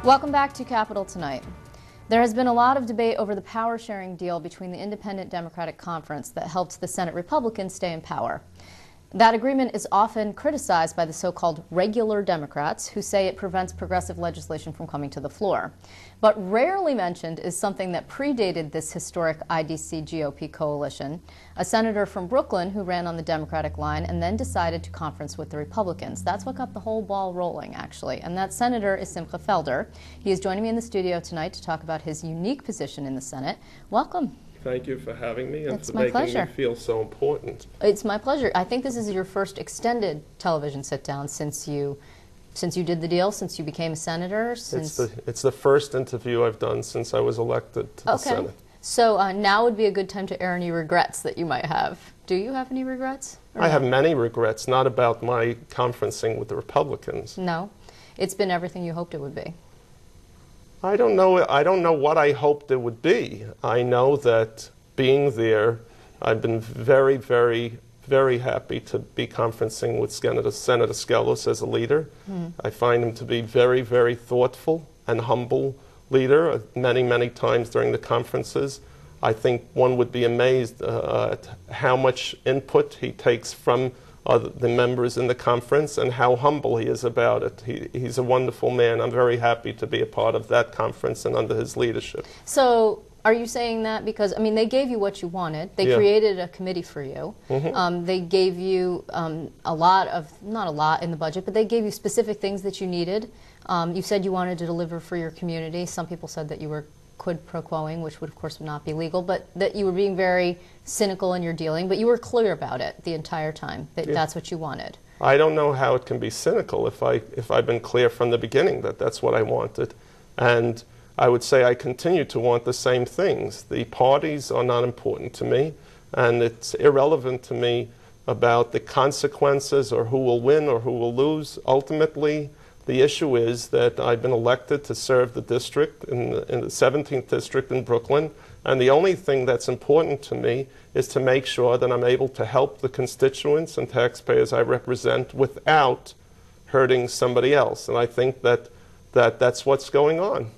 Welcome back to Capitol Tonight. There has been a lot of debate over the power-sharing deal between the Independent Democratic Conference that helped the Senate Republicans stay in power. That agreement is often criticized by the so-called regular Democrats, who say it prevents progressive legislation from coming to the floor. But rarely mentioned is something that predated this historic IDC GOP coalition: a senator from Brooklyn who ran on the Democratic line and then decided to conference with the Republicans. That's what got the whole ball rolling, actually. And that senator is Simcha Felder. He is joining me in the studio tonight to talk about his unique position in the Senate. Welcome. Thank you for having me and It's for my making pleasure. me feel so important. It's my pleasure. I think this is your first extended television sit-down since you did the deal, since you became a senator. It's the first interview I've done since I was elected to the Senate. So now would be a good time to air any regrets that you might have. Do you have any regrets? I have many regrets, not about my conferencing with the Republicans. No? It's been everything you hoped it would be. I don't know what I hoped it would be. I know that being there, I've been very, very, very happy to be conferencing with Senator Skelos as a leader. I find him to be very, very thoughtful and humble leader. Many, many times during the conferences, I think one would be amazed at how much input he takes from the members in the conference and how humble he is about it. He's a wonderful man. I'm very happy to be a part of that conference and under his leadership. So are you saying that because, I mean, they gave you what you wanted. They created a committee for you. They gave you a lot of, not a lot in the budget, but they gave you specific things that you needed. You said you wanted to deliver for your community. Some people said that you were quid pro quoing, which would of course not be legal, but that you were being very cynical in your dealing, but you were clear about it the entire time, that that's what you wanted. I don't know how it can be cynical if I've been clear from the beginning that that's what I wanted. And I would say I continue to want the same things. The parties are not important to me, and it's irrelevant to me about the consequences or who will win or who will lose. Ultimately, the issue is that I've been elected to serve the district in the 17th district in Brooklyn, and the only thing that's important to me is to make sure that I'm able to help the constituents and taxpayers I represent without hurting somebody else. And I think that's what's going on.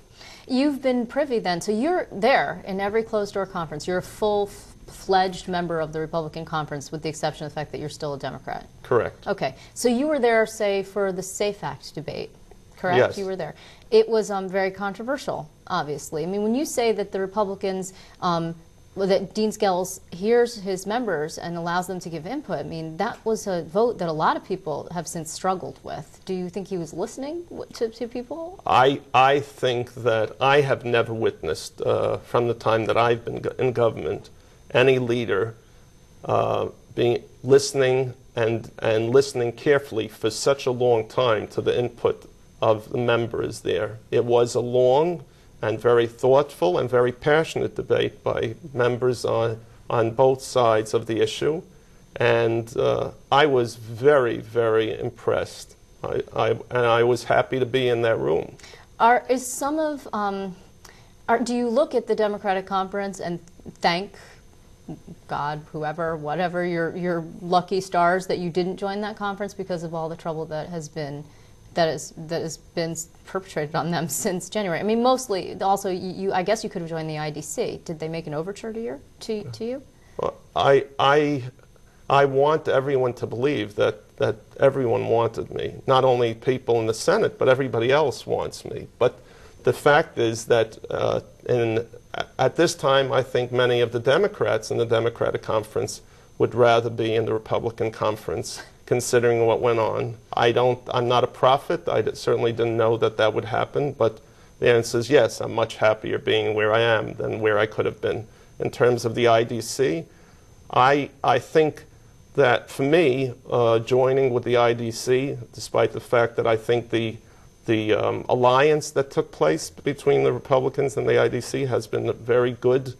You've been privy then, so you're there in every closed-door conference. You're a full-fledged member of the Republican conference, with the exception of the fact that you're still a Democrat. Correct. Okay, so you were there, say, for the SAFE Act debate, correct? Yes. You were there. It was very controversial, obviously. I mean, when you say that the Republicans, that Dean Skelos hears his members and allows them to give input, I mean, that was a vote that a lot of people have since struggled with. Do you think he was listening to people? I think that I have never witnessed, from the time that I've been in government, any leader listening and listening carefully for such a long time to the input of the members there. It was a long and very thoughtful and very passionate debate by members on both sides of the issue. And I was very, very impressed. And I was happy to be in that room. Do you look at the Democratic Conference and thank God, whoever, whatever, your lucky stars that you didn't join that conference because of all the trouble that has been perpetrated on them since January? I mean, mostly, also, I guess you could have joined the IDC. Did they make an overture to you? Well, I want everyone to believe that everyone wanted me. Not only people in the Senate, but everybody else wants me. But the fact is that at this time, I think many of the Democrats in the Democratic Conference would rather be in the Republican Conference, considering what went on. I'm not a prophet. I certainly didn't know that would happen, but the answer is yes, I'm much happier being where I am than where I could have been. In terms of the IDC, I think that for me, joining with the IDC, despite the fact that I think the alliance that took place between the Republicans and the IDC has been a very good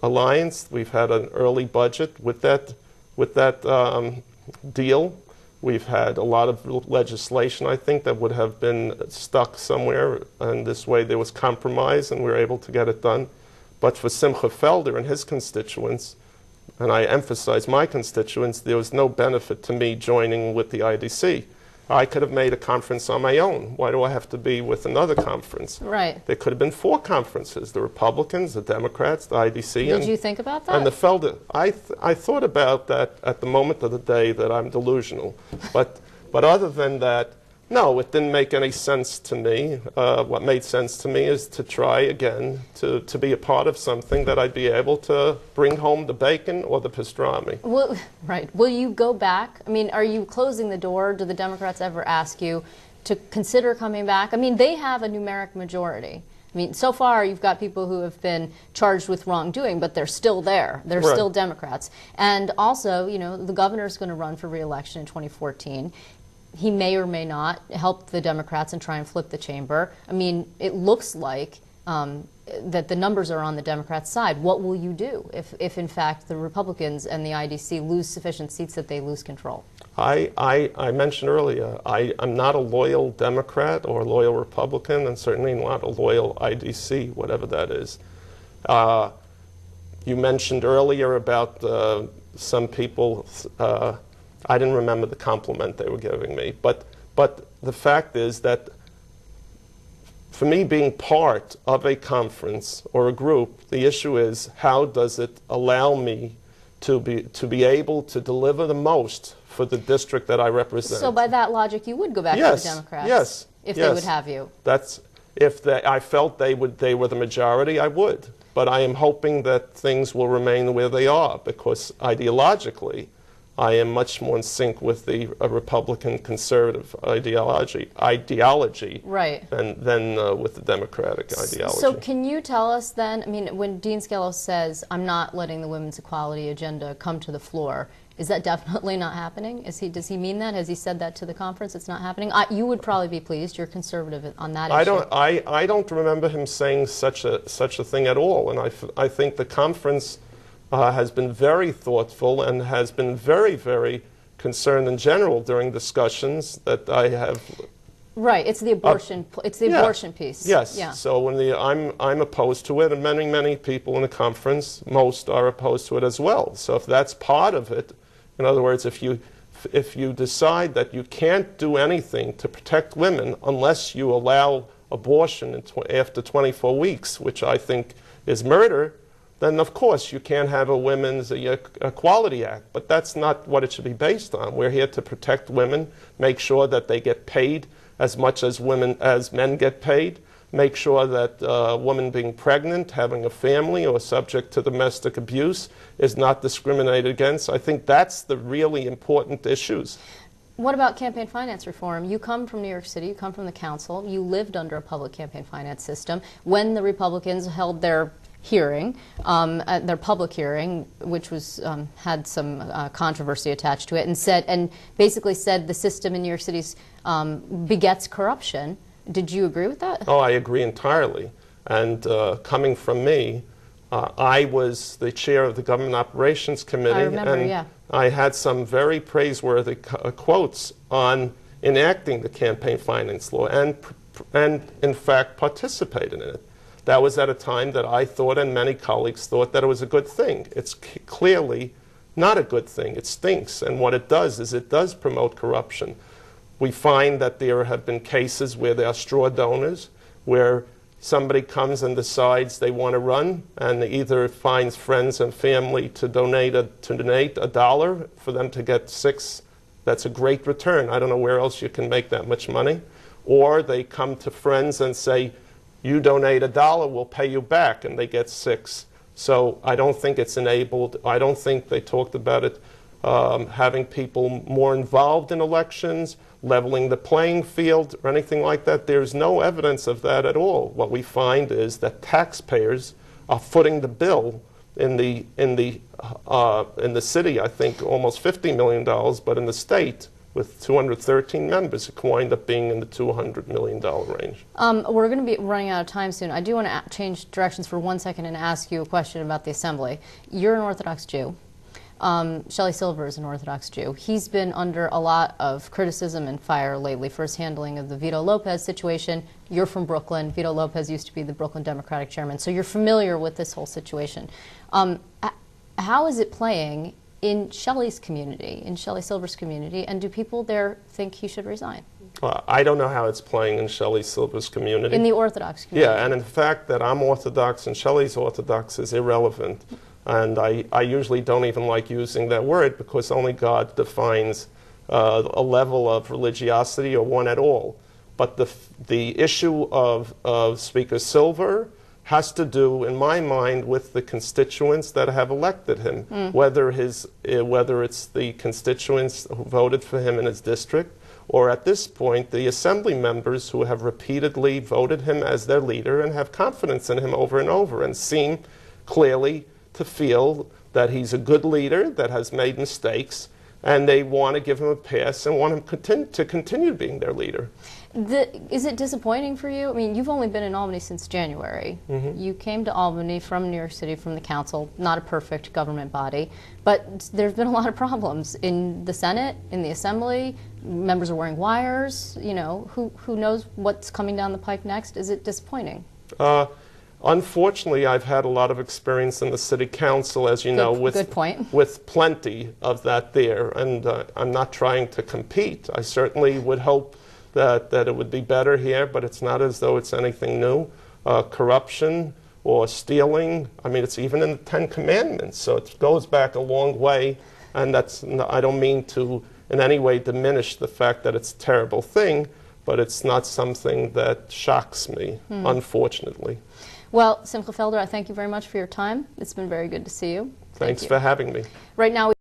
alliance. We've had an early budget with that deal. We've had a lot of legislation, I think, that would have been stuck somewhere, and this way there was compromise and we were able to get it done. But for Simcha Felder and his constituents, and I emphasize my constituents, there was no benefit to me joining with the IDC. I could have made a conference on my own. Why do I have to be with another conference? Right. There could have been 4 conferences: the Republicans, the Democrats, the IDC, Did you think about that? and the Felder. I thought about that at the moment of the day that I'm delusional, but other than that, no, it didn't make any sense to me. What made sense to me is to try again to be a part of something that I'd be able to bring home the bacon or the pastrami. Well, right. Will you go back? I mean, are you closing the door? Do the Democrats ever ask you to consider coming back? I mean, they have a numeric majority. I mean, so far you've got people who have been charged with wrongdoing, but they're still there. They're Right. still Democrats. And also, you know, the governor's going to run for re-election in 2014. He may or may not help the Democrats and try and flip the chamber. I mean, it looks like that the numbers are on the Democrats' side. What will you do if in fact, the Republicans and the IDC lose sufficient seats that they lose control? I mentioned earlier, I'm not a loyal Democrat or a loyal Republican, and certainly not a loyal IDC, whatever that is. You mentioned earlier about some people. I didn't remember the compliment they were giving me, but the fact is that for me, being part of a conference or a group, the issue is how does it allow me to be able to deliver the most for the district that I represent. So by that logic, you would go back to the Democrats? Yes. If they would have you? That's if I felt they were the majority, I would. But I am hoping that things will remain where they are, because ideologically, I am much more in sync with the Republican conservative ideology right. than with the Democratic ideology. So can you tell us then, I mean, when Dean Skelos says, I'm not letting the women's equality agenda come to the floor, is that definitely not happening? Does he mean that? Has he said that to the conference? It's not happening? You would probably be pleased. You're conservative on that issue. I don't remember him saying such a thing at all. And I think the conference has been very thoughtful and has been very, very concerned in general during discussions that I have. Right, it's the abortion. It's the abortion piece. Yes. Yeah. So when I'm opposed to it, and many people in the conference, most are opposed to it as well. So if that's part of it, in other words, if you decide that you can't do anything to protect women unless you allow abortion after 24 weeks, which I think is murder, then of course you can't have a Women's Equality Act. But that's not what it should be based on. We're here to protect women, make sure that they get paid as much as men get paid, make sure that a woman being pregnant, having a family, or subject to domestic abuse is not discriminated against. I think that's the really important issues. What about campaign finance reform? You come from New York City, you come from the council, you lived under a public campaign finance system. When the Republicans held their hearing, their public hearing, which was had some controversy attached to it, and basically said the system in New York City begets corruption. Did you agree with that? Oh, I agree entirely. And coming from me, I was the chair of the Government Operations Committee. I remember, and yeah. I had some very praiseworthy quotes on enacting the campaign finance law and in fact participated in it. That was at a time that I thought, and many colleagues thought, that it was a good thing. It's clearly not a good thing. It stinks. And what it does is it does promote corruption. We find that there have been cases where there are straw donors, where somebody comes and decides they want to run, and either finds friends and family to donate $1 for them to get 6. That's a great return. I don't know where else you can make that much money. Or they come to friends and say, you donate $1, we'll pay you back, and they get 6. So I don't think it's enabled. I don't think they talked about it having people more involved in elections, leveling the playing field, or anything like that. There's no evidence of that at all. What we find is that taxpayers are footing the bill in the city. I think almost $50 million, but in the state, with 213 members, it could wind up being in the $200 million range. We're going to be running out of time soon. I do want to change directions for 1 second and ask you a question about the Assembly. You're an Orthodox Jew. Shelley Silver is an Orthodox Jew. He's been under a lot of criticism and fire lately for his handling of the Vito Lopez situation. You're from Brooklyn. Vito Lopez used to be the Brooklyn Democratic chairman, so you're familiar with this whole situation. How is it playing in Shelley's community, in Shelley Silver's community, and do people there think he should resign? I don't know how it's playing in Shelley Silver's community. In the Orthodox community. Yeah, and in fact that I'm Orthodox and Shelley's Orthodox is irrelevant. And I usually don't even like using that word because only God defines a level of religiosity or one at all. But the issue of Speaker Silver has to do, in my mind, with the constituents that have elected him, whether it's the constituents who voted for him in his district, or at this point, the assembly members who have repeatedly voted him as their leader and have confidence in him over and over and seem clearly to feel that he's a good leader that has made mistakes, and they want to give him a pass and want him to continue being their leader. Is it disappointing for you? I mean, you've only been in Albany since January. You came to Albany from New York City, from the council, not a perfect government body, but there's been a lot of problems in the Senate, in the Assembly. Members are wearing wires. You know, who knows what's coming down the pike next? Is it disappointing? Unfortunately, I've had a lot of experience in the city council, as you know, with plenty of that there, and I'm not trying to compete. I certainly would hope that it would be better here, but it's not as though it's anything new. Corruption or stealing, I mean, it's even in the Ten Commandments, so it goes back a long way, and I don't mean to in any way diminish the fact that it's a terrible thing, but it's not something that shocks me, unfortunately. Well, Simcha Felder, I thank you very much for your time. It's been very good to see you. Thanks for having me. Right now.